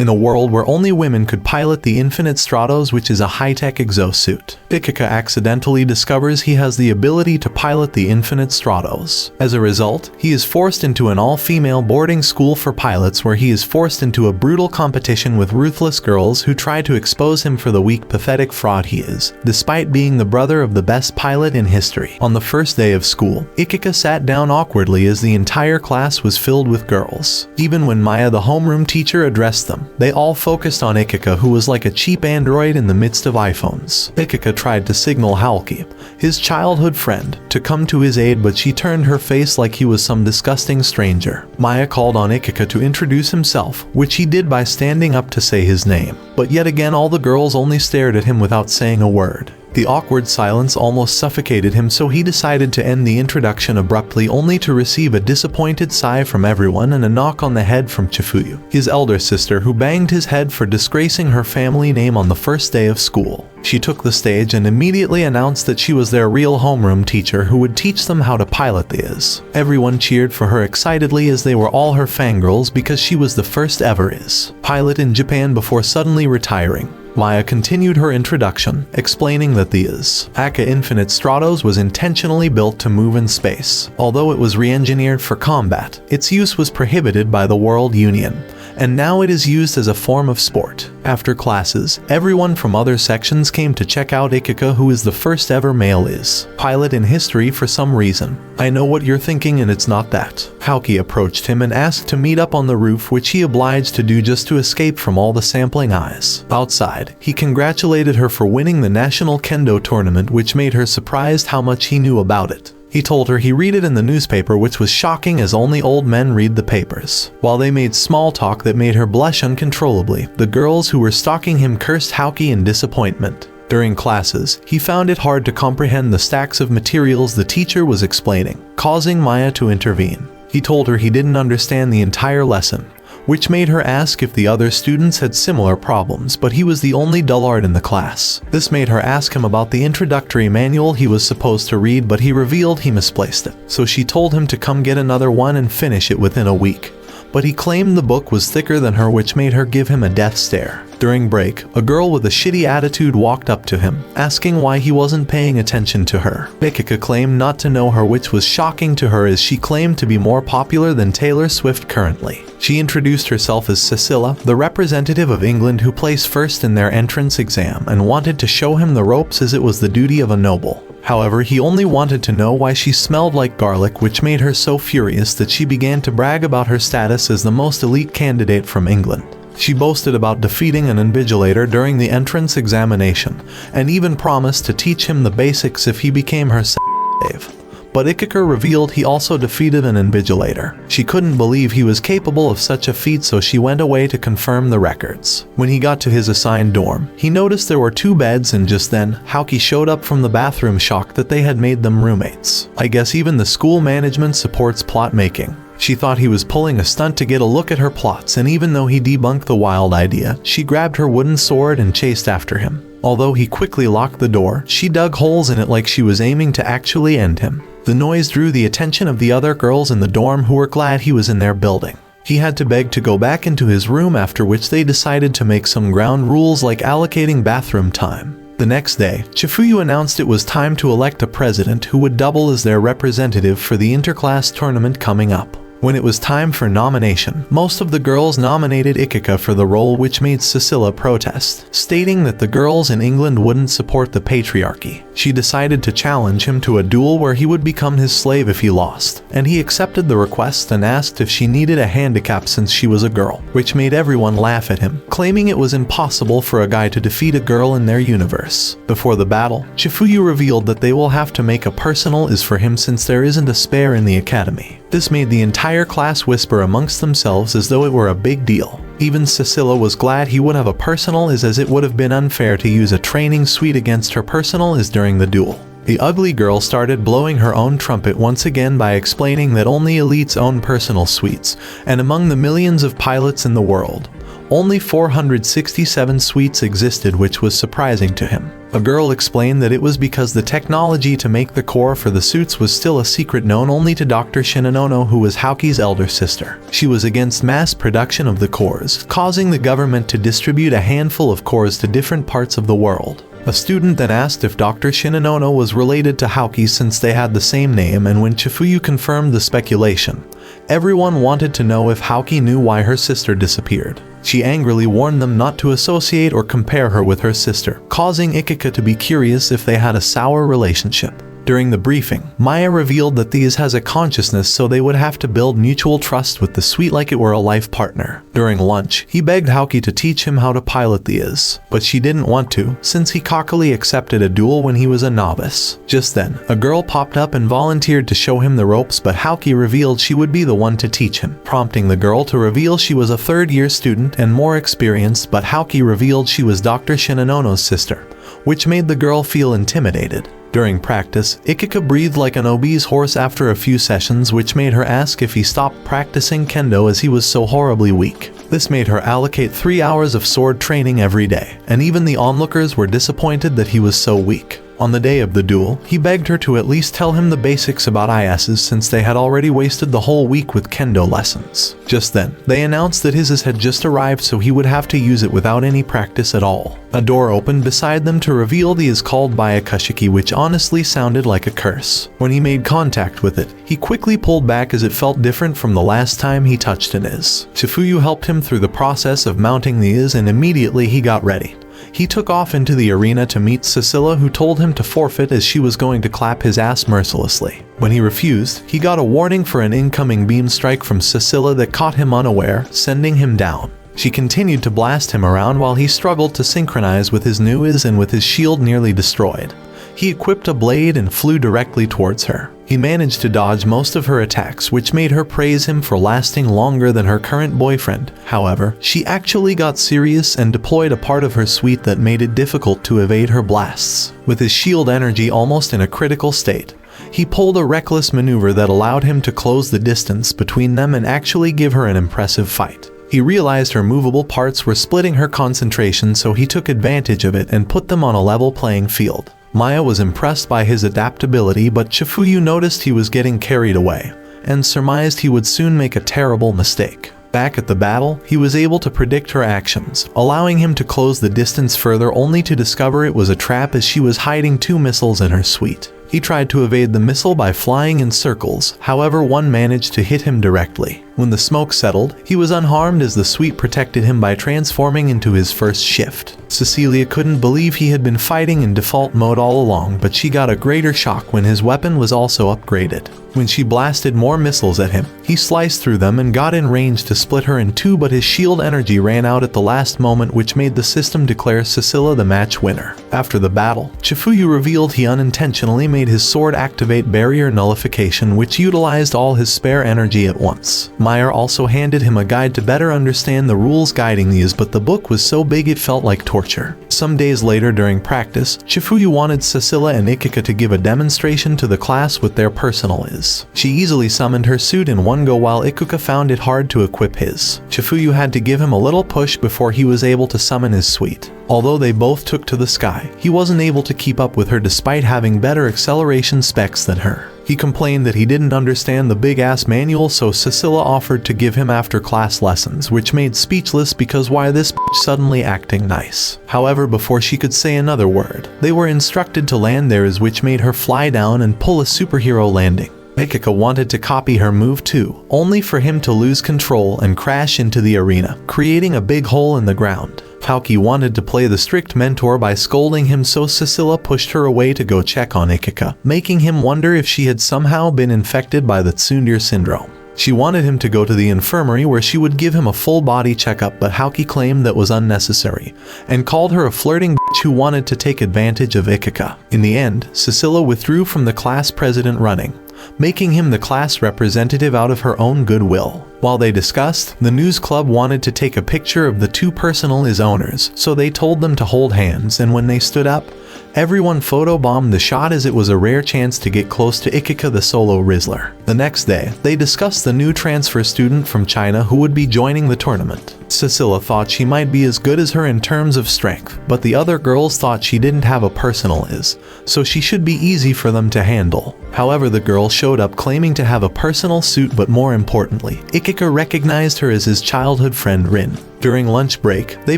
in a world where only women could pilot the Infinite Stratos, which is a high-tech exosuit. Ichika accidentally discovers he has the ability to pilot the Infinite Stratos. As a result, he is forced into an all-female boarding school for pilots where he is forced into a brutal competition with ruthless girls who try to expose him for the weak, pathetic fraud he is, despite being the brother of the best pilot in history. On the first day of school, Ichika sat down awkwardly as the entire class was filled with girls. Even when Maya, the homeroom teacher, addressed them, they all focused on Ichika, who was like a cheap android in the midst of iPhones. Ichika tried to signal Houki, his childhood friend, to come to his aid, but she turned her face like he was some disgusting stranger. Maya called on Ichika to introduce himself, which he did by standing up to say his name. But yet again all the girls only stared at him without saying a word. The awkward silence almost suffocated him, so he decided to end the introduction abruptly, only to receive a disappointed sigh from everyone and a knock on the head from Chifuyu, his elder sister, who banged his head for disgracing her family name on the first day of school. She took the stage and immediately announced that she was their real homeroom teacher who would teach them how to pilot these. Everyone cheered for her excitedly as they were all her fangirls because she was the first ever pilot in Japan before suddenly retiring. Maya continued her introduction, explaining that the Infinite Stratos was intentionally built to move in space. Although it was re-engineered for combat, its use was prohibited by the World Union, and now it is used as a form of sport. After classes, everyone from other sections came to check out Ichika, who is the first ever male pilot in history for some reason. I know what you're thinking, and it's not that. Houki approached him and asked to meet up on the roof, which he obliged to do just to escape from all the sampling eyes. Outside, he congratulated her for winning the National Kendo tournament, which made her surprised how much he knew about it. He told her he read it in the newspaper, which was shocking as only old men read the papers. While they made small talk that made her blush uncontrollably, the girls who were stalking him cursed Houki in disappointment. During classes, he found it hard to comprehend the stacks of materials the teacher was explaining, causing Maya to intervene. He told her he didn't understand the entire lesson, which made her ask if the other students had similar problems, but he was the only dullard in the class. This made her ask him about the introductory manual he was supposed to read, but he revealed he misplaced it. So she told him to come get another one and finish it within a week. But he claimed the book was thicker than her, which made her give him a death stare. During break, a girl with a shitty attitude walked up to him, asking why he wasn't paying attention to her. Ichika claimed not to know her, which was shocking to her as she claimed to be more popular than Taylor Swift currently. She introduced herself as Cecilia, the representative of England who placed first in their entrance exam, and wanted to show him the ropes as it was the duty of a noble. However, he only wanted to know why she smelled like garlic, which made her so furious that she began to brag about her status as the most elite candidate from England. She boasted about defeating an invigilator during the entrance examination, and even promised to teach him the basics if he became her slave. But Ichika revealed he also defeated an invigilator. She couldn't believe he was capable of such a feat, so she went away to confirm the records. When he got to his assigned dorm, he noticed there were 2 beds, and just then, Houki showed up from the bathroom, shocked that they had made them roommates. I guess even the school management supports plot making. She thought he was pulling a stunt to get a look at her plots, and even though he debunked the wild idea, she grabbed her wooden sword and chased after him. Although he quickly locked the door, she dug holes in it like she was aiming to actually end him. The noise drew the attention of the other girls in the dorm, who were glad he was in their building. He had to beg to go back into his room, after which they decided to make some ground rules like allocating bathroom time. The next day, Chifuyu announced it was time to elect a president who would double as their representative for the interclass tournament coming up. When it was time for nomination, most of the girls nominated Ichika for the role, which made Cecilia protest, stating that the girls in England wouldn't support the patriarchy. She decided to challenge him to a duel where he would become his slave if he lost, and he accepted the request and asked if she needed a handicap since she was a girl, which made everyone laugh at him, claiming it was impossible for a guy to defeat a girl in their universe. Before the battle, Chifuyu revealed that they will have to make a personal for him since there isn't a spare in the academy. This made the entire class whisper amongst themselves as though it were a big deal. Even Cecilia was glad he would have a personal as it would have been unfair to use a training suite against her personal during the duel. The ugly girl started blowing her own trumpet once again by explaining that only elites own personal suites, and among the millions of pilots in the world, only 467 suites existed, which was surprising to him. A girl explained that it was because the technology to make the core for the suits was still a secret known only to Dr. Shinonono, who was Houki's elder sister. She was against mass production of the cores, causing the government to distribute a handful of cores to different parts of the world. A student then asked if Dr. Shinonono was related to Houki since they had the same name, and when Chifuyu confirmed the speculation, everyone wanted to know if Houki knew why her sister disappeared. She angrily warned them not to associate or compare her with her sister, causing Ichika to be curious if they had a sour relationship. During the briefing, Maya revealed that these has a consciousness, so they would have to build mutual trust with the suite like it were a life partner. During lunch, he begged Houki to teach him how to pilot these, but she didn't want to, since he cockily accepted a duel when he was a novice. Just then, a girl popped up and volunteered to show him the ropes, but Houki revealed she would be the one to teach him, prompting the girl to reveal she was a third-year student and more experienced, but Houki revealed she was Dr. Shinonono's sister, which made the girl feel intimidated. During practice, Ichika breathed like an obese horse after a few sessions, which made her ask if he stopped practicing kendo as he was so horribly weak. This made her allocate 3 hours of sword training every day, and even the onlookers were disappointed that he was so weak. On the day of the duel, he begged her to at least tell him the basics about ISs since they had already wasted the whole week with kendo lessons. Just then, they announced that his had just arrived, so he would have to use it without any practice at all. A door opened beside them to reveal the is called Bayakashi, which honestly sounded like a curse. When he made contact with it, he quickly pulled back as it felt different from the last time he touched an is. Chifuyu helped him through the process of mounting the is, and immediately he got ready. He took off into the arena to meet Cecilia, who told him to forfeit as she was going to clap his ass mercilessly. When he refused, he got a warning for an incoming beam strike from Cecilia that caught him unaware, sending him down. She continued to blast him around while he struggled to synchronize with his new is, and with his shield nearly destroyed, he equipped a blade and flew directly towards her. He managed to dodge most of her attacks, which made her praise him for lasting longer than her current boyfriend. However, she actually got serious and deployed a part of her suite that made it difficult to evade her blasts. With his shield energy almost in a critical state, he pulled a reckless maneuver that allowed him to close the distance between them and actually give her an impressive fight. He realized her movable parts were splitting her concentration, so he took advantage of it and put them on a level playing field. Maya was impressed by his adaptability, but Chifuyu noticed he was getting carried away, and surmised he would soon make a terrible mistake. Back at the battle, he was able to predict her actions, allowing him to close the distance further, only to discover it was a trap as she was hiding 2 missiles in her suite. He tried to evade the missile by flying in circles, however one managed to hit him directly. When the smoke settled, he was unharmed as the suite protected him by transforming into his first shift. Cecilia couldn't believe he had been fighting in default mode all along, but she got a greater shock when his weapon was also upgraded. When she blasted more missiles at him, he sliced through them and got in range to split her in 2, but his shield energy ran out at the last moment, which made the system declare Cecilia the match winner. After the battle, Chifuyu revealed he unintentionally made his sword activate barrier nullification, which utilized all his spare energy at once. Meyer also handed him a guide to better understand the rules guiding these, but the book was so big it felt like torture. Some days later during practice, Chifuyu wanted Cecilia and Ichika to give a demonstration to the class with their personal is. She easily summoned her suit in one go, while Ichika found it hard to equip his. Chifuyu had to give him a little push before he was able to summon his suite. Although they both took to the sky, he wasn't able to keep up with her despite having better acceleration specs than her. He complained that he didn't understand the big-ass manual, so Cecilia offered to give him after-class lessons, which made speechless because why this bitch suddenly acting nice. However, before she could say another word, they were instructed to land theirs, which made her fly down and pull a superhero landing. Ichika wanted to copy her move too, only for him to lose control and crash into the arena, creating a big hole in the ground. Houki wanted to play the strict mentor by scolding him, so Cecilia pushed her away to go check on Ichika, making him wonder if she had somehow been infected by the tsundere syndrome. She wanted him to go to the infirmary where she would give him a full body checkup, but Houki claimed that was unnecessary, and called her a flirting bitch who wanted to take advantage of Ichika. In the end, Cecilia withdrew from the class president running, making him the class representative out of her own goodwill. While they discussed, the news club wanted to take a picture of the two personal as owners, so they told them to hold hands, and when they stood up, everyone photobombed the shot as it was a rare chance to get close to Ichika the solo Rizzler. The next day, they discussed the new transfer student from China who would be joining the tournament. Cecilia thought she might be as good as her in terms of strength, but the other girls thought she didn't have a personal is, so she should be easy for them to handle. However, the girl showed up claiming to have a personal suit, but more importantly, Ichika recognized her as his childhood friend Rin. During lunch break, they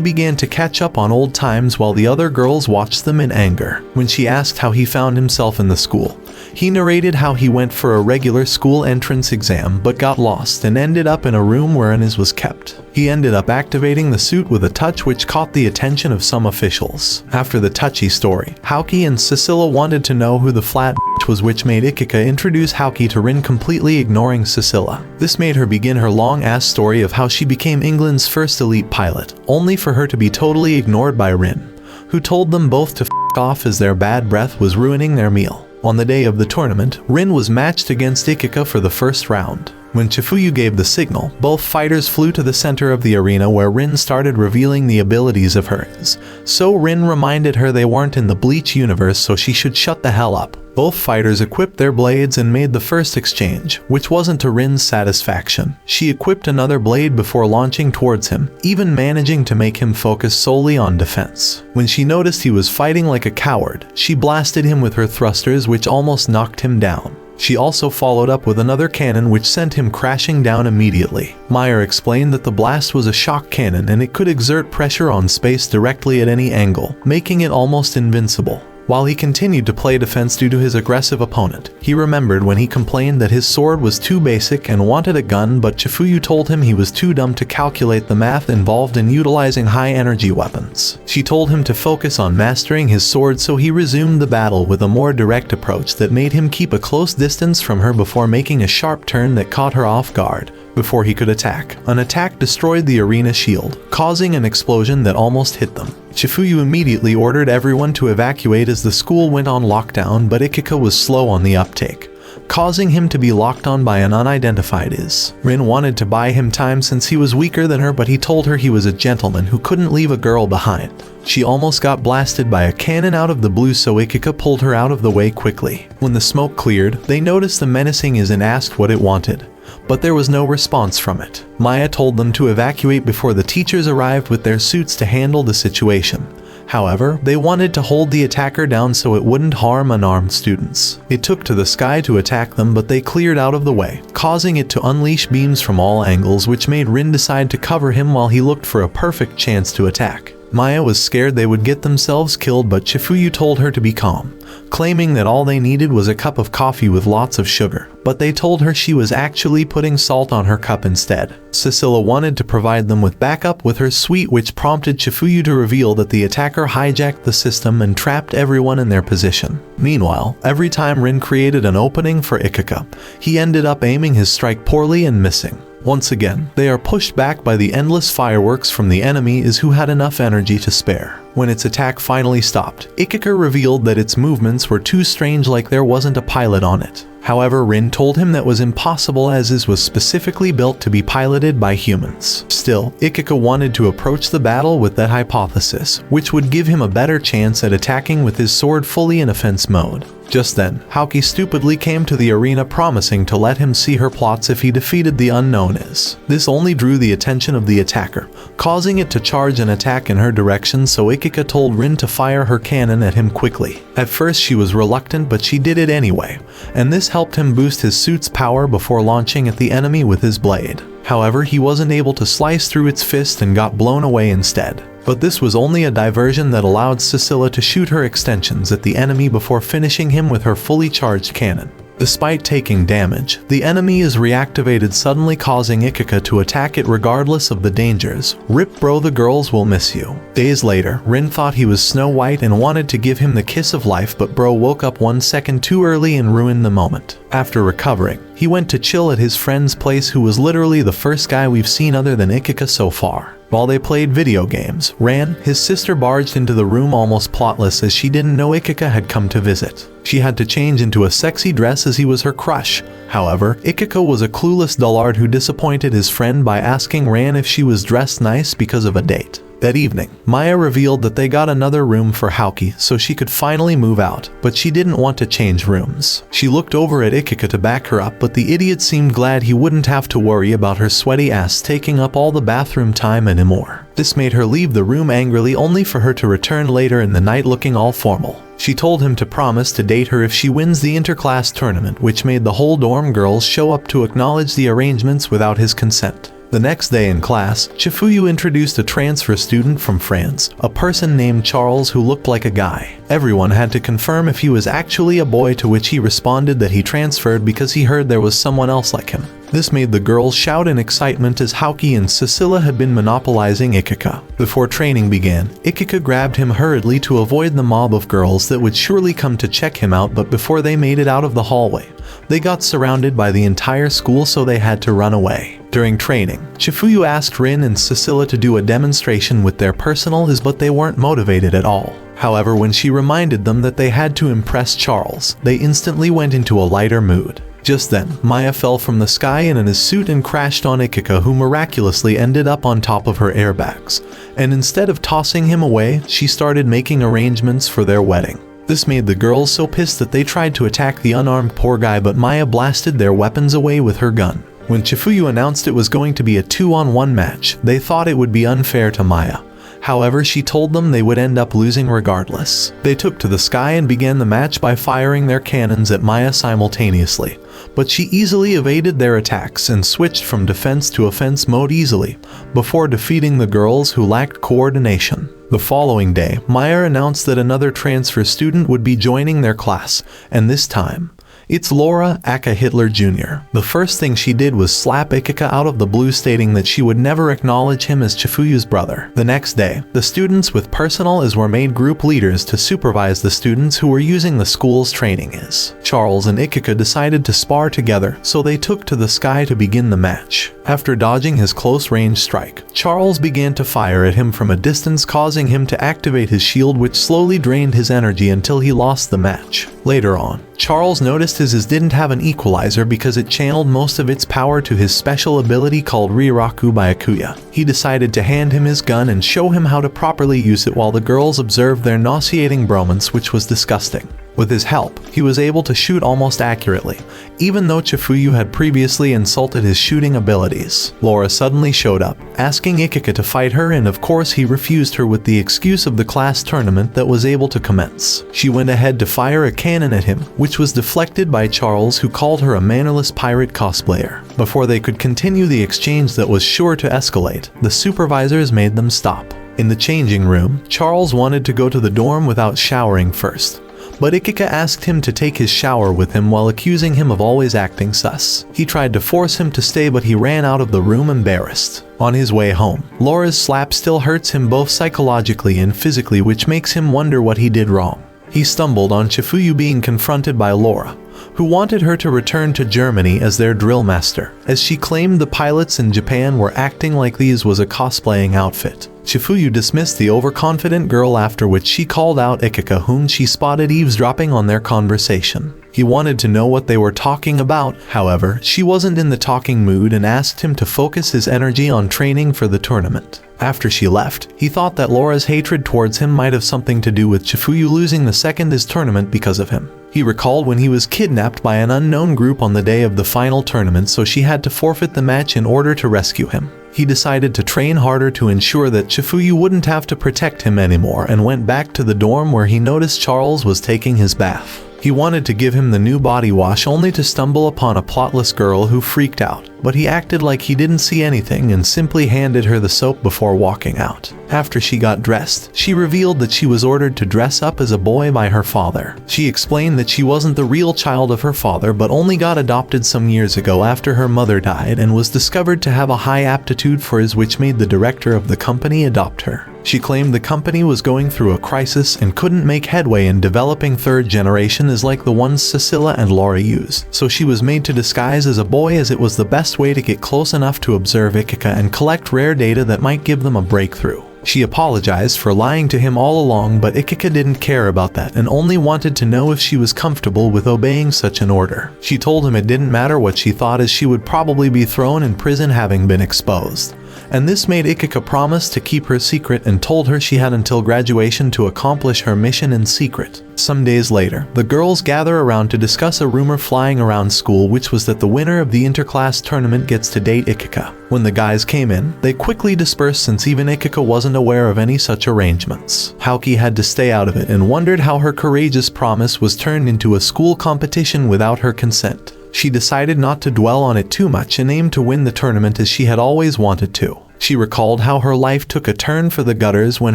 began to catch up on old times while the other girls watched them in anger. When she asked how he found himself in the school, he narrated how he went for a regular school entrance exam but got lost and ended up in a room where his was kept. He ended up activating the suit with a touch which caught the attention of some officials. After the touchy story, Houki and Cecilia wanted to know who the flat bitch was, which made Ichika introduce Houki to Rin, completely ignoring Cecilia. This made her begin her long-ass story of how she became England's first elite pilot, only for her to be totally ignored by Rin, who told them both to f*** off as their bad breath was ruining their meal. On the day of the tournament, Rin was matched against Ichika for the first round. When Chifuyu gave the signal, both fighters flew to the center of the arena where Rin started revealing the abilities of hers. So Rin reminded her they weren't in the Bleach universe, so she should shut the hell up. Both fighters equipped their blades and made the first exchange, which wasn't to Rin's satisfaction. She equipped another blade before launching towards him, even managing to make him focus solely on defense. When she noticed he was fighting like a coward, she blasted him with her thrusters, which almost knocked him down. She also followed up with another cannon which sent him crashing down immediately. Meyer explained that the blast was a shock cannon and it could exert pressure on space directly at any angle, making it almost invincible. While he continued to play defense due to his aggressive opponent, he remembered when he complained that his sword was too basic and wanted a gun, but Chifuyu told him he was too dumb to calculate the math involved in utilizing high-energy weapons. She told him to focus on mastering his sword, so he resumed the battle with a more direct approach that made him keep a close distance from her before making a sharp turn that caught her off guard. Before he could attack, an attack destroyed the arena shield, causing an explosion that almost hit them. Chifuyu immediately ordered everyone to evacuate as the school went on lockdown, but Ichika was slow on the uptake, causing him to be locked on by an unidentified is. Rin wanted to buy him time since he was weaker than her, but he told her he was a gentleman who couldn't leave a girl behind. She almost got blasted by a cannon out of the blue, so Ichika pulled her out of the way quickly. When the smoke cleared, they noticed the menacing is and asked what it wanted, but there was no response from it. Maya told them to evacuate before the teachers arrived with their suits to handle the situation. However, they wanted to hold the attacker down so it wouldn't harm unarmed students. It took to the sky to attack them, but they cleared out of the way, causing it to unleash beams from all angles, which made Rin decide to cover him while he looked for a perfect chance to attack. Maya was scared they would get themselves killed, but Chifuyu told her to be calm, claiming that all they needed was a cup of coffee with lots of sugar, but they told her she was actually putting salt on her cup instead. Cecilia wanted to provide them with backup with her sweet, which prompted Chifuyu to reveal that the attacker hijacked the system and trapped everyone in their position. Meanwhile, every time Rin created an opening for Ichika, he ended up aiming his strike poorly and missing. Once again, they are pushed back by the endless fireworks from the enemy is who had enough energy to spare. When its attack finally stopped, Ichika revealed that its movements were too strange, like there wasn't a pilot on it. However, Rin told him that was impossible as it was specifically built to be piloted by humans. Still, Ichika wanted to approach the battle with that hypothesis, which would give him a better chance at attacking with his sword fully in offense mode. Just then, Houki stupidly came to the arena promising to let him see her plots if he defeated the unknown is. This only drew the attention of the attacker, causing it to charge and attack in her direction, so Ichika told Rin to fire her cannon at him quickly. At first she was reluctant, but she did it anyway, and this helped him boost his suit's power before launching at the enemy with his blade. However, he wasn't able to slice through its fist and got blown away instead. But this was only a diversion that allowed Cecilia to shoot her extensions at the enemy before finishing him with her fully charged cannon. Despite taking damage, the enemy is reactivated suddenly, causing Ichika to attack it regardless of the dangers. "Rip bro, the girls will miss you." Days later, Rin thought he was Snow White and wanted to give him the kiss of life, but bro woke up 1 second too early and ruined the moment. After recovering, he went to chill at his friend's place, who was literally the first guy we've seen other than Ichika so far. While they played video games, Ran, his sister, barged into the room almost plotless as she didn't know Ichika had come to visit. She had to change into a sexy dress as he was her crush. However, Ichika was a clueless dullard who disappointed his friend by asking Ran if she was dressed nice because of a date. That evening, Maya revealed that they got another room for Houki so she could finally move out, but she didn't want to change rooms. She looked over at Ichika to back her up, but the idiot seemed glad he wouldn't have to worry about her sweaty ass taking up all the bathroom time anymore. This made her leave the room angrily, only for her to return later in the night looking all formal. She told him to promise to date her if she wins the interclass tournament, which made the whole dorm girls show up to acknowledge the arrangements without his consent. The next day in class, Chifuyu introduced a transfer student from France, a person named Charles who looked like a guy. Everyone had to confirm if he was actually a boy, to which he responded that he transferred because he heard there was someone else like him. This made the girls shout in excitement as Houki and Cecilia had been monopolizing Ichika. Before training began, Ichika grabbed him hurriedly to avoid the mob of girls that would surely come to check him out, but before they made it out of the hallway, they got surrounded by the entire school, so they had to run away. During training, Chifuyu asked Rin and Cecilia to do a demonstration with their personals, but they weren't motivated at all. However, when she reminded them that they had to impress Charles, they instantly went into a lighter mood. Just then, Maya fell from the sky in his suit and crashed on Ichika, who miraculously ended up on top of her airbags. And instead of tossing him away, she started making arrangements for their wedding. This made the girls so pissed that they tried to attack the unarmed poor guy, but Maya blasted their weapons away with her gun. When Chifuyu announced it was going to be a 2-on-1 match, they thought it would be unfair to Maya. However, she told them they would end up losing regardless. They took to the sky and began the match by firing their cannons at Maya simultaneously, but she easily evaded their attacks and switched from defense to offense mode easily, before defeating the girls who lacked coordination. The following day, Maya announced that another transfer student would be joining their class, and this time, it's Laura aka Hitler Jr. The first thing she did was slap Ichika out of the blue, stating that she would never acknowledge him as Chifuyu's brother. The next day, the students with personals were made group leaders to supervise the students who were using the school's training is. Charles and Ichika decided to spar together, so they took to the sky to begin the match. After dodging his close-range strike, Charles began to fire at him from a distance, causing him to activate his shield, which slowly drained his energy until he lost the match. Later on, Charles noticed his didn't have an equalizer because it channeled most of its power to his special ability called Riraku by Akuya. He decided to hand him his gun and show him how to properly use it while the girls observed their nauseating bromance, which was disgusting. With his help, he was able to shoot almost accurately, even though Chifuyu had previously insulted his shooting abilities. Laura suddenly showed up, asking Ichika to fight her, and of course he refused her with the excuse of the class tournament that was able to commence. She went ahead to fire a cannon at him, which was deflected by Charles, who called her a mannerless pirate cosplayer. Before they could continue the exchange that was sure to escalate, the supervisors made them stop. In the changing room, Charles wanted to go to the dorm without showering first, but Ichika asked him to take his shower with him while accusing him of always acting sus. He tried to force him to stay, but he ran out of the room embarrassed. On his way home, Laura's slap still hurts him both psychologically and physically, which makes him wonder what he did wrong. He stumbled on Chifuyu being confronted by Laura, who wanted her to return to Germany as their drill master, as she claimed the pilots in Japan were acting like these was a cosplaying outfit. Chifuyu dismissed the overconfident girl, after which she called out Ichika, whom she spotted eavesdropping on their conversation. He wanted to know what they were talking about, however, she wasn't in the talking mood and asked him to focus his energy on training for the tournament. After she left, he thought that Laura's hatred towards him might have something to do with Chifuyu losing the second tournament because of him. He recalled when he was kidnapped by an unknown group on the day of the final tournament, so she had to forfeit the match in order to rescue him. He decided to train harder to ensure that Chifuyu wouldn't have to protect him anymore, and went back to the dorm where he noticed Charles was taking his bath. He wanted to give him the new body wash, only to stumble upon a plotless girl who freaked out, but he acted like he didn't see anything and simply handed her the soap before walking out. After she got dressed, she revealed that she was ordered to dress up as a boy by her father. She explained that she wasn't the real child of her father, but only got adopted some years ago after her mother died, and was discovered to have a high aptitude for his, which made the director of the company adopt her. She claimed the company was going through a crisis and couldn't make headway in developing third generation as like the ones Cecilia and Laura use, so she was made to disguise as a boy as it was the best way to get close enough to observe Ichika and collect rare data that might give them a breakthrough. She apologized for lying to him all along, but Ichika didn't care about that and only wanted to know if she was comfortable with obeying such an order. She told him it didn't matter what she thought as she would probably be thrown in prison having been exposed. And this made Ichika promise to keep her secret and told her she had until graduation to accomplish her mission in secret. Some days later, the girls gather around to discuss a rumor flying around school, which was that the winner of the interclass tournament gets to date Ichika. When the guys came in, they quickly dispersed since even Ichika wasn't aware of any such arrangements. Houki had to stay out of it and wondered how her courageous promise was turned into a school competition without her consent. She decided not to dwell on it too much and aimed to win the tournament as she had always wanted to. She recalled how her life took a turn for the gutters when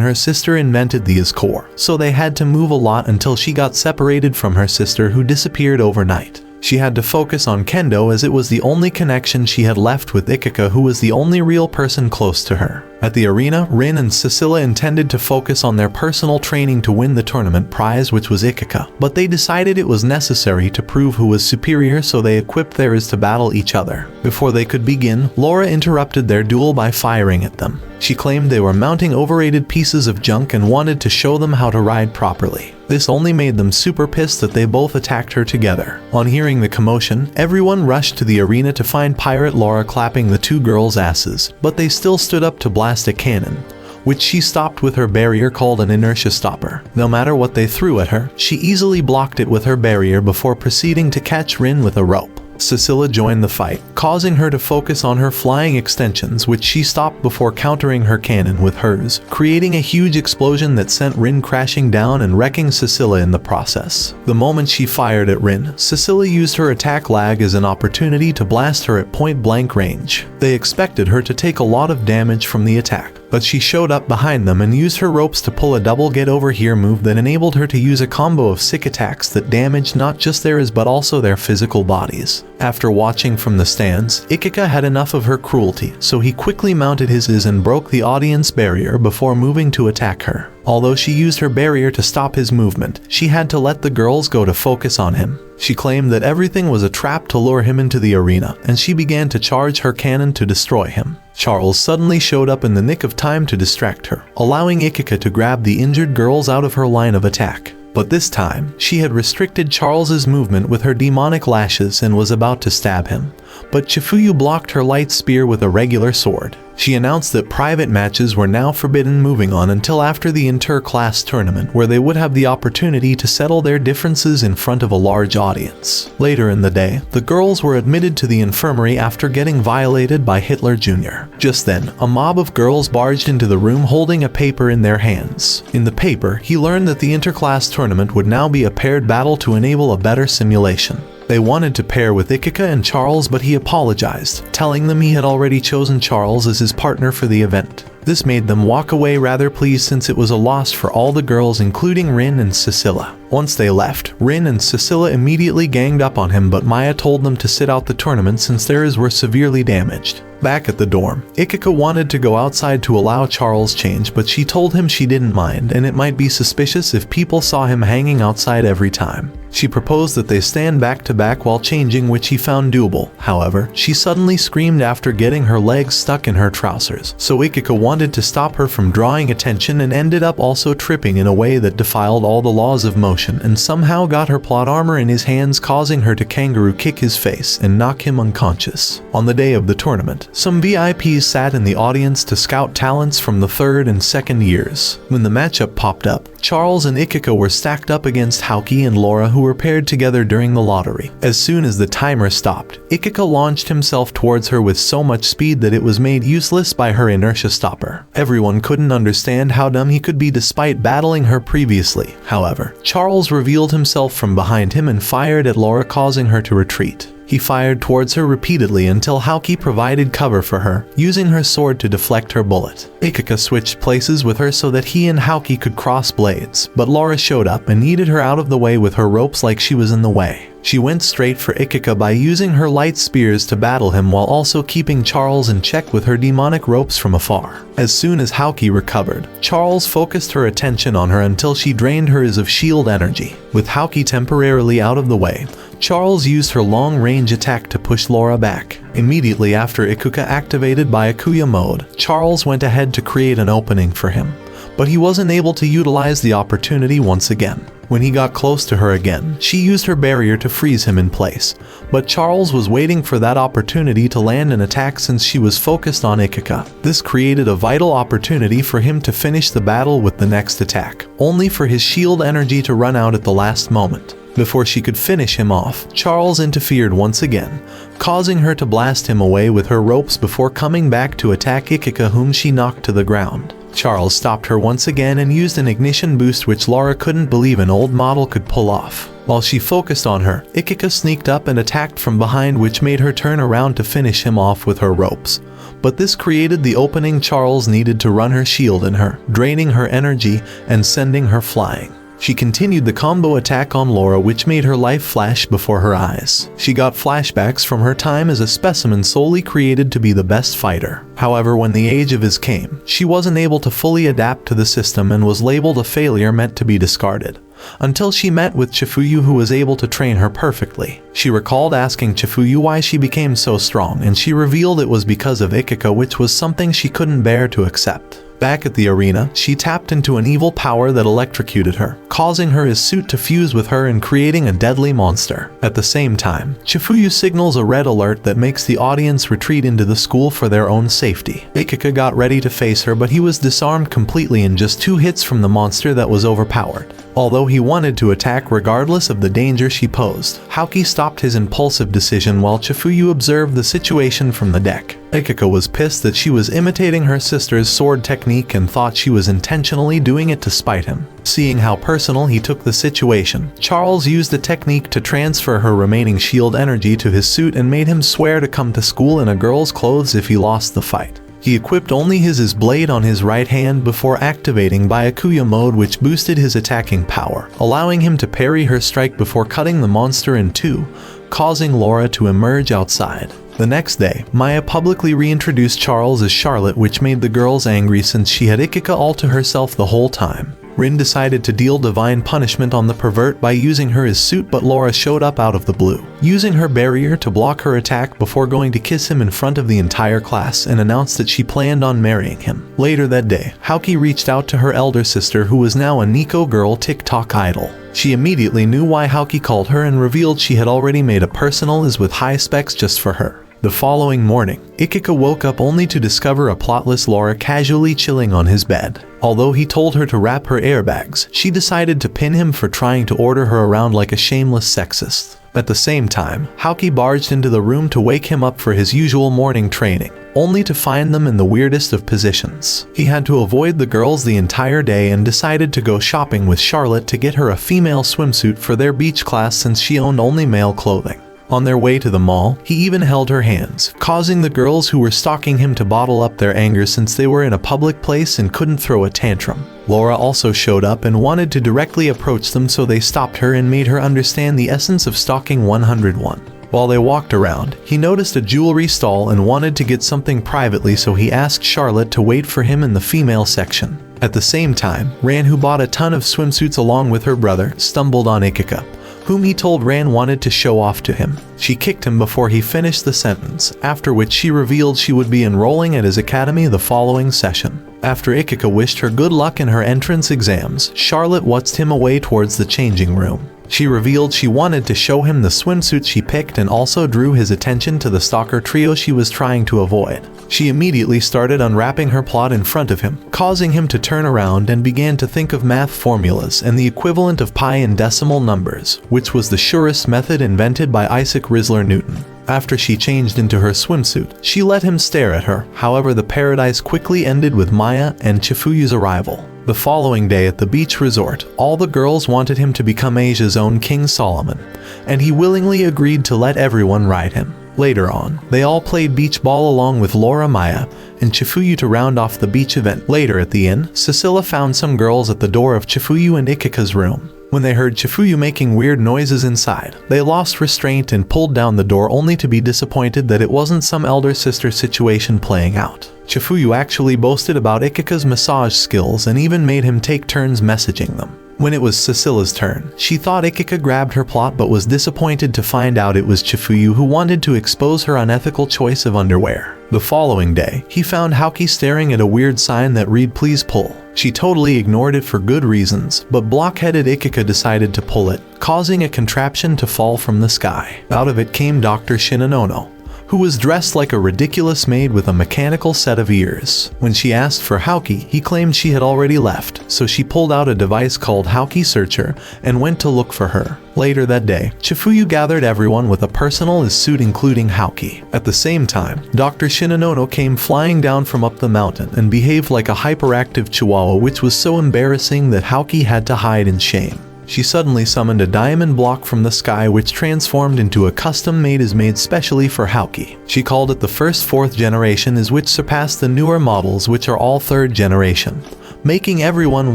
her sister invented the core, so they had to move a lot until she got separated from her sister who disappeared overnight. She had to focus on kendo as it was the only connection she had left with Ichika, who was the only real person close to her. At the arena, Rin and Cecilia intended to focus on their personal training to win the tournament prize, which was Ichika, but they decided it was necessary to prove who was superior, so they equipped theirs to battle each other. Before they could begin, Laura interrupted their duel by firing at them. She claimed they were mounting overrated pieces of junk and wanted to show them how to ride properly. This only made them super pissed that they both attacked her together. On hearing the commotion, everyone rushed to the arena to find Pirate Laura clapping the two girls' asses, but they still stood up to blast a cannon, which she stopped with her barrier called an inertia stopper. No matter what they threw at her, she easily blocked it with her barrier before proceeding to catch Rin with a rope. Cecilia joined the fight, causing her to focus on her flying extensions, which she stopped before countering her cannon with hers, creating a huge explosion that sent Rin crashing down and wrecking Cecilia in the process. The moment she fired at Rin, Cecilia used her attack lag as an opportunity to blast her at point-blank range. They expected her to take a lot of damage from the attack, but she showed up behind them and used her ropes to pull a double get over here move that enabled her to use a combo of sick attacks that damaged not just theirs but also their physical bodies. After watching from the stands, Ichika had enough of her cruelty, so he quickly mounted his and broke the audience barrier before moving to attack her. Although she used her barrier to stop his movement, she had to let the girls go to focus on him. She claimed that everything was a trap to lure him into the arena, and she began to charge her cannon to destroy him. Charles suddenly showed up in the nick of time to distract her, allowing Ichika to grab the injured girls out of her line of attack. But this time, she had restricted Charles's movement with her demonic lashes and was about to stab him. But Chifuyu blocked her light spear with a regular sword. She announced that private matches were now forbidden moving on until after the inter-class tournament, where they would have the opportunity to settle their differences in front of a large audience. Later in the day, the girls were admitted to the infirmary after getting violated by Hitler Jr. Just then, a mob of girls barged into the room holding a paper in their hands. In the paper, he learned that the inter-class tournament would now be a paired battle to enable a better simulation. They wanted to pair with Ichika and Charles, but he apologized, telling them he had already chosen Charles as his partner for the event. This made them walk away rather pleased since it was a loss for all the girls, including Rin and Cecilia. Once they left, Rin and Cecilia immediately ganged up on him, but Maya told them to sit out the tournament since theirs were severely damaged. Back at the dorm, Ichika wanted to go outside to allow Charles change, but she told him she didn't mind and it might be suspicious if people saw him hanging outside every time. She proposed that they stand back to back while changing, which he found doable. However, she suddenly screamed after getting her legs stuck in her trousers, so Ichika wanted to stop her from drawing attention and ended up also tripping in a way that defied all the laws of motion and somehow got her plot armor in his hands, causing her to kangaroo kick his face and knock him unconscious. On the day of the tournament, some VIPs sat in the audience to scout talents from the third and second years. When the matchup popped up, Charles and Ichika were stacked up against Houki and Laura, who were paired together during the lottery. As soon as the timer stopped, Ichika launched himself towards her with so much speed that it was made useless by her inertia stopper. Everyone couldn't understand how dumb he could be despite battling her previously. However, Charles revealed himself from behind him and fired at Laura, causing her to retreat. He fired towards her repeatedly until Houki provided cover for her, using her sword to deflect her bullet. Ichika switched places with her so that he and Houki could cross blades, but Laura showed up and yeeted her out of the way with her ropes like she was in the way. She went straight for Ichika by using her light spears to battle him while also keeping Charles in check with her demonic ropes from afar. As soon as Houki recovered, Charles focused her attention on her until she drained hers of shield energy. With Houki temporarily out of the way, Charles used her long-range attack to push Laura back. Immediately after Ikuka activated Byakuya mode, Charles went ahead to create an opening for him, but he wasn't able to utilize the opportunity once again. When he got close to her again, she used her barrier to freeze him in place, but Charles was waiting for that opportunity to land an attack since she was focused on Ichika. This created a vital opportunity for him to finish the battle with the next attack, only for his shield energy to run out at the last moment. Before she could finish him off, Charles interfered once again, causing her to blast him away with her ropes before coming back to attack Ichika, whom she knocked to the ground. Charles stopped her once again and used an ignition boost which Laura couldn't believe an old model could pull off. While she focused on her, Ichika sneaked up and attacked from behind, which made her turn around to finish him off with her ropes. But this created the opening Charles needed to run her shield in her, draining her energy and sending her flying. She continued the combo attack on Laura, which made her life flash before her eyes. She got flashbacks from her time as a specimen solely created to be the best fighter. However, when the age of his came, she wasn't able to fully adapt to the system and was labeled a failure meant to be discarded. Until she met with Chifuyu, who was able to train her perfectly. She recalled asking Chifuyu why she became so strong, and she revealed it was because of Ichika, which was something she couldn't bear to accept. Back at the arena, she tapped into an evil power that electrocuted her, causing her suit to fuse with her and creating a deadly monster. At the same time, Chifuyu signals a red alert that makes the audience retreat into the school for their own safety. Ichika got ready to face her, but he was disarmed completely in just 2 hits from the monster that was overpowered. Although he wanted to attack regardless of the danger she posed, Houki stopped his impulsive decision while Chifuyu observed the situation from the deck. Ichika was pissed that she was imitating her sister's sword technique and thought she was intentionally doing it to spite him. Seeing how personal he took the situation, Charles used the technique to transfer her remaining shield energy to his suit and made him swear to come to school in a girl's clothes if he lost the fight. He equipped only his blade on his right hand before activating Byakuya mode, which boosted his attacking power, allowing him to parry her strike before cutting the monster in 2, causing Laura to emerge outside. The next day, Maya publicly reintroduced Charles as Charlotte, which made the girls angry since she had Ichika all to herself the whole time. Rin decided to deal divine punishment on the pervert by using her as suit, but Laura showed up out of the blue, using her barrier to block her attack before going to kiss him in front of the entire class and announced that she planned on marrying him. Later that day, Houki reached out to her elder sister, who was now a Nico girl TikTok idol. She immediately knew why Houki called her and revealed she had already made a personal is with high specs just for her. The following morning, Ichika woke up only to discover a plotless Laura casually chilling on his bed. Although he told her to wrap her airbags, she decided to pin him for trying to order her around like a shameless sexist. At the same time, Houki barged into the room to wake him up for his usual morning training, only to find them in the weirdest of positions. He had to avoid the girls the entire day and decided to go shopping with Charlotte to get her a female swimsuit for their beach class since she owned only male clothing. On their way to the mall, he even held her hands, causing the girls who were stalking him to bottle up their anger since they were in a public place and couldn't throw a tantrum. Laura also showed up and wanted to directly approach them, so they stopped her and made her understand the essence of stalking 101. While they walked around, he noticed a jewelry stall and wanted to get something privately, so he asked Charlotte to wait for him in the female section. At the same time, Ran, who bought a ton of swimsuits along with her brother, stumbled on Ichika, whom he told Ran wanted to show off to him. She kicked him before he finished the sentence, after which she revealed she would be enrolling at his academy the following session. After Ichika wished her good luck in her entrance exams, Charlotte watched him away towards the changing room. She revealed she wanted to show him the swimsuit she picked and also drew his attention to the stalker trio she was trying to avoid. She immediately started unwrapping her plot in front of him, causing him to turn around and began to think of math formulas and the equivalent of pi in decimal numbers, which was the surest method invented by Isaac Risler Newton. After she changed into her swimsuit, she let him stare at her. However, the paradise quickly ended with Maya and Chifuyu's arrival. The following day at the beach resort, all the girls wanted him to become Asia's own King Solomon, and he willingly agreed to let everyone ride him. Later on, they all played beach ball along with Laura, Maya, and Chifuyu to round off the beach event. Later at the inn, Cecilia found some girls at the door of Chifuyu and Ichika's room. When they heard Chifuyu making weird noises inside, they lost restraint and pulled down the door, only to be disappointed that it wasn't some elder sister situation playing out. Chifuyu actually boasted about Ichika's massage skills and even made him take turns messaging them. When it was Cecilia's turn, she thought Ichika grabbed her plot but was disappointed to find out it was Chifuyu who wanted to expose her unethical choice of underwear. The following day, he found Houki staring at a weird sign that read "Please pull." She totally ignored it for good reasons, but blockheaded Ichika decided to pull it, causing a contraption to fall from the sky. Out of it came Dr. Shinonono, who was dressed like a ridiculous maid with a mechanical set of ears. When she asked for Houki, he claimed she had already left, so she pulled out a device called Houki Searcher and went to look for her. Later that day, Chifuyu gathered everyone with a personal suit including Houki. At the same time, Dr. Shinonono came flying down from up the mountain and behaved like a hyperactive chihuahua, which was so embarrassing that Houki had to hide in shame. She suddenly summoned a diamond block from the sky, which transformed into a custom-made made specially for Houki. She called it the first 4th generation, which surpassed the newer models, which are all 3rd generation, making everyone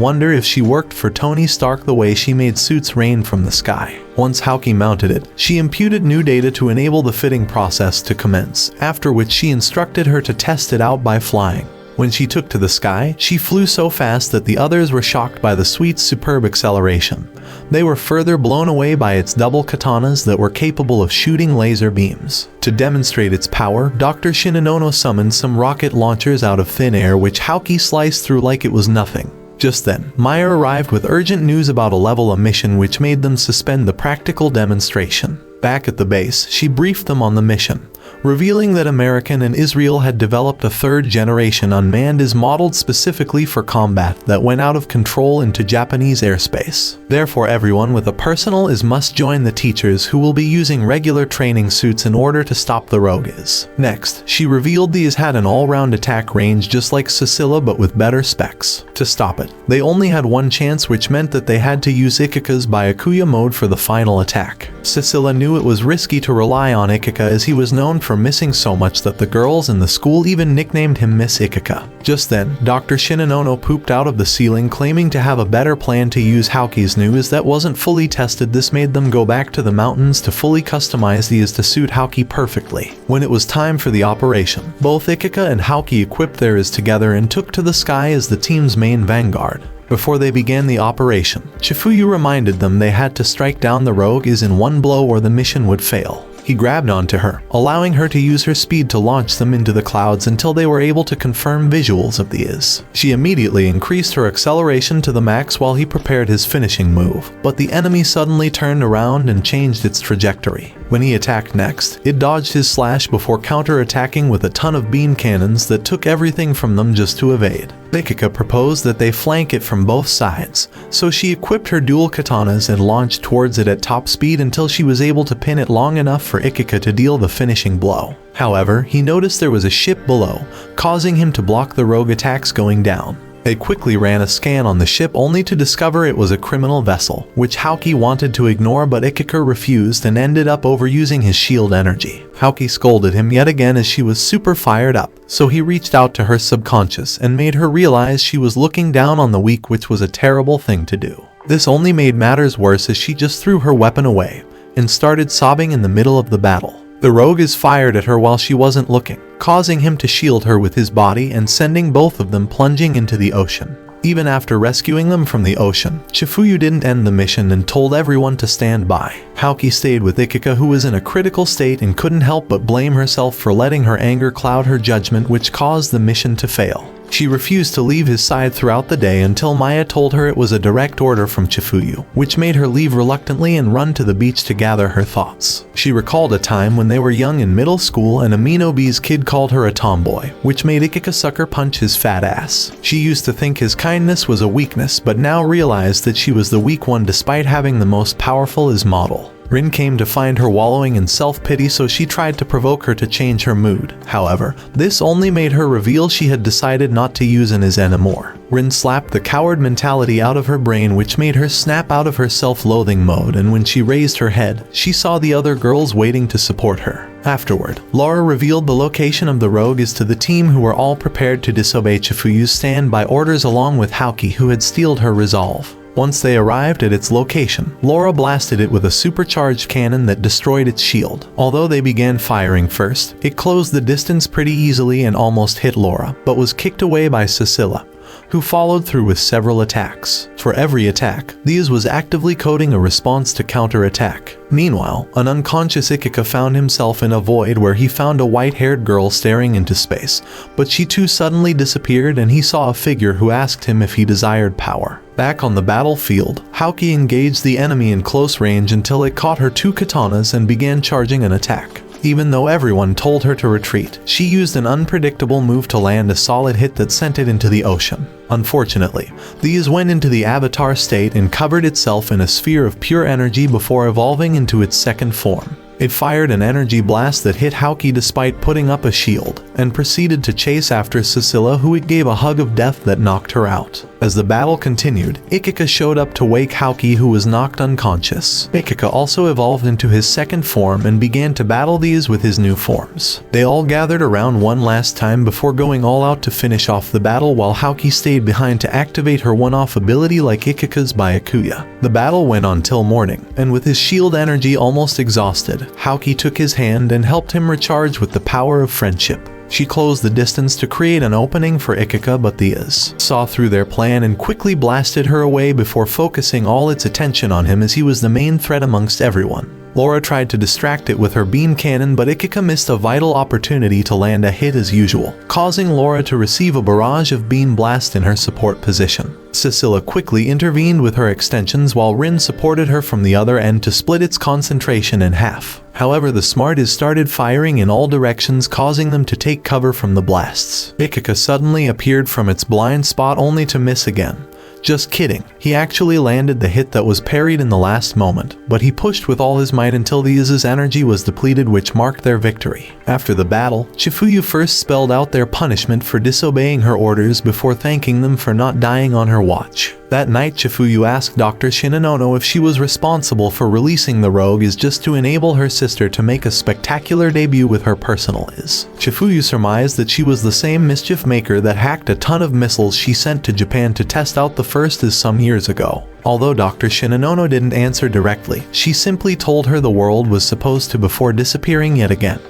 wonder if she worked for Tony Stark the way she made suits rain from the sky. Once Houki mounted it, she imputed new data to enable the fitting process to commence, after which she instructed her to test it out by flying. When she took to the sky, she flew so fast that the others were shocked by the suite's superb acceleration. They were further blown away by its double katanas that were capable of shooting laser beams. To demonstrate its power, Dr. Shinonono summoned some rocket launchers out of thin air, which Houki sliced through like it was nothing. Just then, Maya arrived with urgent news about a level mission, which made them suspend the practical demonstration. Back at the base, she briefed them on the mission, revealing that American and Israel had developed a 3rd generation unmanned modeled specifically for combat that went out of control into Japanese airspace. Therefore, everyone with a personal must join the teachers, who will be using regular training suits in order to stop the rogue. Next, she revealed these had an all-round attack range just like Cecilia but with better specs. To stop it, they only had one chance, which meant that they had to use Ichika's Byakuya mode for the final attack. Cecilia knew it was risky to rely on Ichika, as he was known for missing so much that the girls in the school even nicknamed him Miss Ichika. Just then, Dr. Shinonono pooped out of the ceiling, claiming to have a better plan to use Houki's news that wasn't fully tested. This made them go back to the mountains to fully customize these to suit Houki perfectly. When it was time for the operation, both Ichika and Houki equipped theirs together and took to the sky as the team's main vanguard. Before they began the operation, Chifuyu reminded them they had to strike down the rogue in one blow or the mission would fail. He grabbed onto her, allowing her to use her speed to launch them into the clouds until they were able to confirm visuals of the She immediately increased her acceleration to the max while he prepared his finishing move, but the enemy suddenly turned around and changed its trajectory. When he attacked next, it dodged his slash before counter-attacking with a ton of beam cannons that took everything from them just to evade. Ichika proposed that they flank it from both sides, so she equipped her dual katanas and launched towards it at top speed until she was able to pin it long enough for Ichika to deal the finishing blow. However, he noticed there was a ship below, causing him to block the rogue attacks going down. They quickly ran a scan on the ship, only to discover it was a criminal vessel, which Houki wanted to ignore, but Ichika refused and ended up overusing his shield energy. Houki scolded him yet again as she was super fired up, so he reached out to her subconscious and made her realize she was looking down on the weak, which was a terrible thing to do. This only made matters worse as she just threw her weapon away and started sobbing in the middle of the battle. The rogue fired at her while she wasn't looking, causing him to shield her with his body and sending both of them plunging into the ocean. Even after rescuing them from the ocean, Chifuyu didn't end the mission and told everyone to stand by. Houki stayed with Ichika, who was in a critical state and couldn't help but blame herself for letting her anger cloud her judgment, which caused the mission to fail. She refused to leave his side throughout the day until Maya told her it was a direct order from Chifuyu, which made her leave reluctantly and run to the beach to gather her thoughts. She recalled a time when they were young in middle school and Aminobi's kid called her a tomboy, which made Ichika sucker punch his fat ass. She used to think his kindness was a weakness, but now realized that she was the weak one despite having the most powerful model. Rin came to find her wallowing in self-pity, so she tried to provoke her to change her mood. However, this only made her reveal she had decided not to use an anymore. Rin slapped the coward mentality out of her brain, which made her snap out of her self-loathing mode, and when she raised her head, she saw the other girls waiting to support her. Afterward, Laura revealed the location of the rogue to the team, who were all prepared to disobey Chifuyu's standby orders along with Houki, who had steeled her resolve. Once they arrived at its location, Laura blasted it with a supercharged cannon that destroyed its shield. Although they began firing first, it closed the distance pretty easily and almost hit Laura, but was kicked away by Cecilia, who followed through with several attacks. For every attack, these was actively coding a response to counterattack. Meanwhile, an unconscious Ichika found himself in a void where he found a white-haired girl staring into space, but she too suddenly disappeared and he saw a figure who asked him if he desired power. Back on the battlefield, Houki engaged the enemy in close range until it caught her two katanas and began charging an attack. Even though everyone told her to retreat, she used an unpredictable move to land a solid hit that sent it into the ocean. Unfortunately, these went into the avatar state and covered itself in a sphere of pure energy before evolving into its second form. It fired an energy blast that hit Houki despite putting up a shield, and proceeded to chase after Cecilia, who it gave a hug of death that knocked her out. As the battle continued, Ichika showed up to wake Houki, who was knocked unconscious. Ichika also evolved into his second form and began to battle these with his new forms. They all gathered around one last time before going all out to finish off the battle, while Houki stayed behind to activate her one-off ability like Ichika's Byakuya. The battle went on till morning, and with his shield energy almost exhausted, Houki took his hand and helped him recharge with the power of friendship. She closed the distance to create an opening for Ichika, but the Is saw through their plan and quickly blasted her away before focusing all its attention on him, as he was the main threat amongst everyone. Laura tried to distract it with her beam cannon, but Ichika missed a vital opportunity to land a hit as usual, causing Laura to receive a barrage of beam blast in her support position. Cecilia quickly intervened with her extensions while Rin supported her from the other end to split its concentration in half. However, the smart Is started firing in all directions, causing them to take cover from the blasts. Ichika suddenly appeared from its blind spot only to miss again. Just kidding, he actually landed the hit that was parried in the last moment, but he pushed with all his might until the Iz's energy was depleted, which marked their victory. After the battle, Chifuyu first spelled out their punishment for disobeying her orders before thanking them for not dying on her watch. That night, Chifuyu asked Dr. Shinonono if she was responsible for releasing the rogue Is just to enable her sister to make a spectacular debut with her personal Is. Chifuyu surmised that she was the same mischief maker that hacked a ton of missiles she sent to Japan to test out the first Is some years ago. Although Dr. Shinonono didn't answer directly, she simply told her the world was supposed to before disappearing yet again.